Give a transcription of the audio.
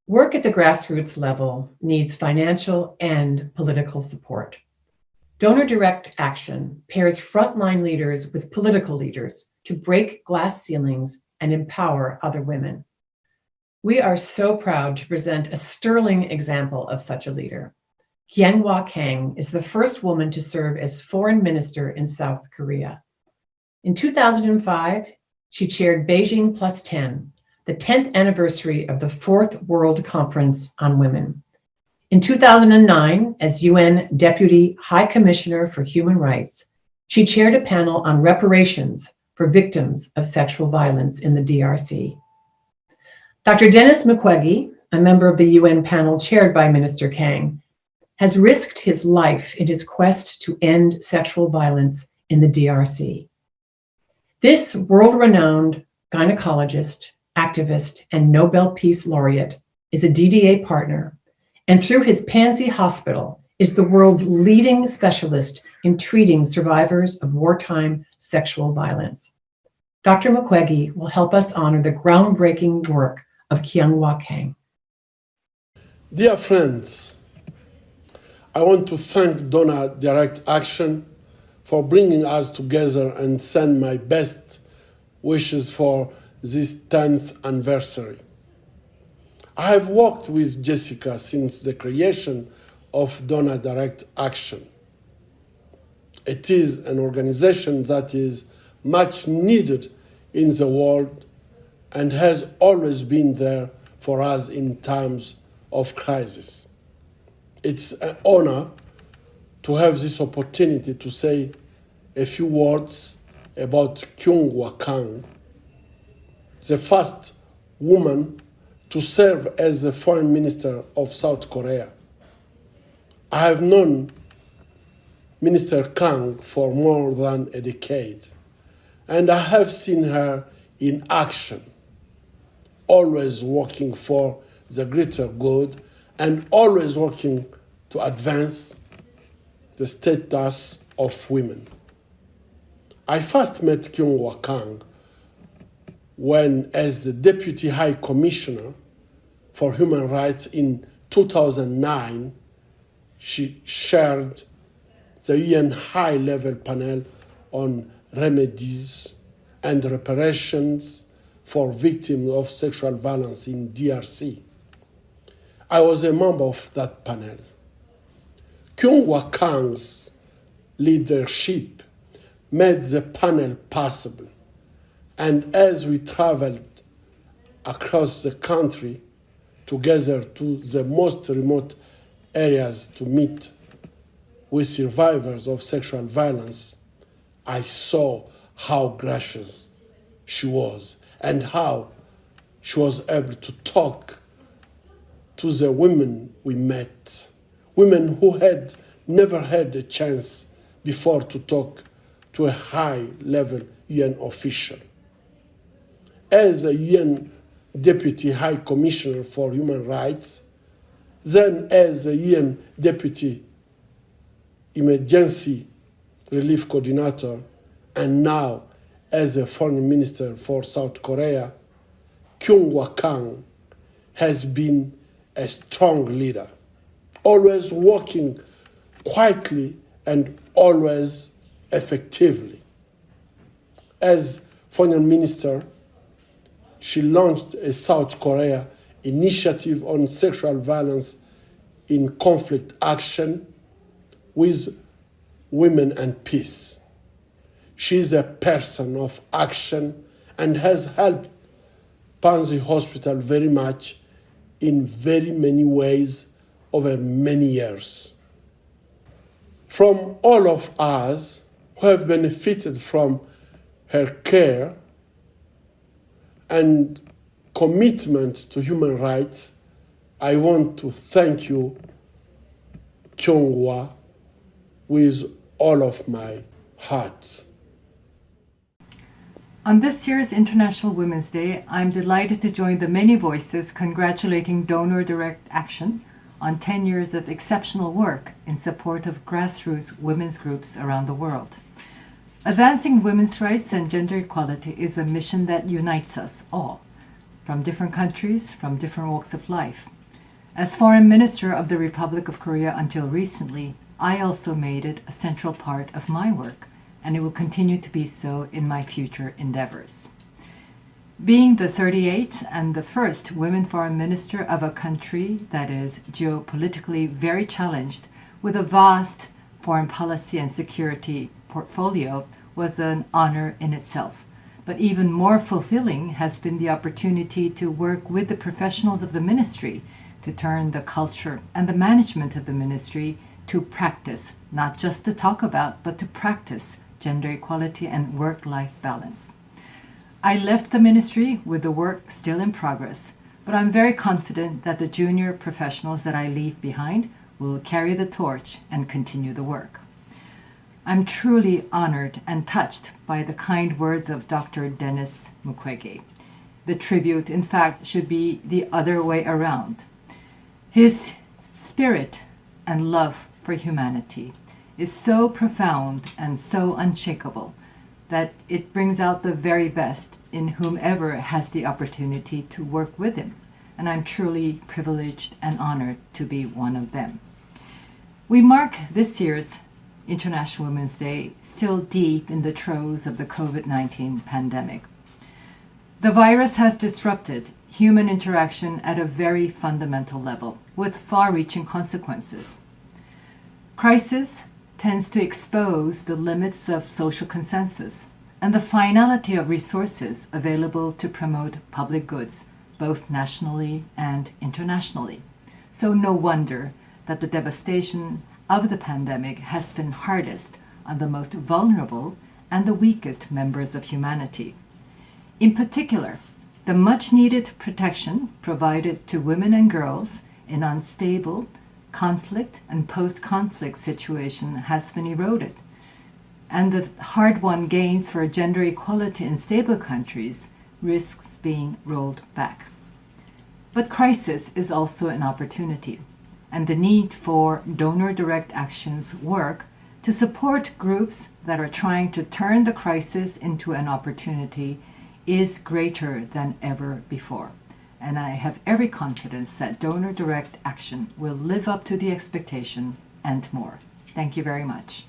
Work at the grassroots level needs financial and political support. Donor Direct Action pairs frontline leaders with political leaders to break glass ceilings and empower other women. We are so proud to present a sterling example of such a leader. Kang is the first woman to serve as foreign minister in South Korea. In 2005, she chaired Beijing Plus 10, the 10th anniversary of the Fourth World Conference on Women. In 2009, as UN Deputy High Commissioner for Human Rights, she chaired a panel on reparations for victims of sexual violence in the DRC. Dr. Denis Mukwege, a member of the UN panel chaired by Minister Kang, has risked his life in his quest to end sexual violence in the DRC. This world-renowned gynecologist, activist, and Nobel Peace Laureate is a DDA partner, and through his Pansy Hospital is the world's leading specialist in treating survivors of wartime sexual violence. Dr. Mukwege will help us honor the groundbreaking work of Kang. Dear friends, I want to thank Donor Direct Action for bringing us together and send my best wishes for this 10th anniversary. I have worked with Jessica since the creation of Donor Direct Action. It is an organization that is much needed in the world and has always been there for us in times of crisis. It's an honor to have this opportunity to say a few words about Kang, the first woman to serve as the foreign minister of South Korea. I have known Minister Kang for more than a decade, and I have seen her in action, always working for the greater good and always working to advance the status of women. I first met Kang when, as the Deputy High Commissioner for Human Rights in 2009, she chaired the UN high-level panel on remedies and reparations for victims of sexual violence in DRC. I was a member of that panel. Kang's leadership made the panel possible, and as we traveled across the country together to the most remote areas to meet with survivors of sexual violence, I saw how gracious she was and how she was able to talk to the women we met, women who had never had a chance before to talk to a high-level UN official. As a UN Deputy High Commissioner for Human Rights, then as a UN Deputy Emergency Relief Coordinator, and now as a Foreign Minister for South Korea, Kang has been a strong leader, always working quietly and always effectively. As Foreign Minister, she launched a South Korea initiative on sexual violence in conflict action with women and peace. She is a person of action and has helped Pansy Hospital very much in very many ways over many years. From all of us who have benefited from her care and commitment to human rights, I want to thank you, Kyung, with all of my heart. On this year's International Women's Day, I'm delighted to join the many voices congratulating Donor Direct Action on 10 years of exceptional work in support of grassroots women's groups around the world. Advancing women's rights and gender equality is a mission that unites us all, from different countries, from different walks of life. As Foreign Minister of the Republic of Korea until recently, I also made it a central part of my work, and it will continue to be so in my future endeavors. Being the 38th and the first women foreign minister of a country that is geopolitically very challenged with a vast foreign policy and security portfolio was an honor in itself. But even more fulfilling has been the opportunity to work with the professionals of the ministry to turn the culture and the management of the ministry to practice, not just to talk about, but to practice gender equality and work-life balance. I left the ministry with the work still in progress, but I'm very confident that the junior professionals that I leave behind will carry the torch and continue the work. I'm truly honored and touched by the kind words of Dr. Denis Mukwege. The tribute, in fact, should be the other way around. His spirit and love for humanity is so profound and so unshakable that it brings out the very best in whomever has the opportunity to work with him, and I'm truly privileged and honored to be one of them. We mark this year's International Women's Day still deep in the throes of the COVID-19 pandemic. The virus has disrupted human interaction at a very fundamental level, with far-reaching consequences. Crisis tends to expose the limits of social consensus and the finality of resources available to promote public goods, both nationally and internationally. So no wonder that the devastation of the pandemic has been hardest on the most vulnerable and the weakest members of humanity. In particular, the much-needed protection provided to women and girls in unstable, conflict and post-conflict situation has been eroded, and the hard-won gains for gender equality in stable countries risks being rolled back. But crisis is also an opportunity, and the need for donor direct action's work to support groups that are trying to turn the crisis into an opportunity is greater than ever before. And I have every confidence that donor direct action will live up to the expectation and more. Thank you very much.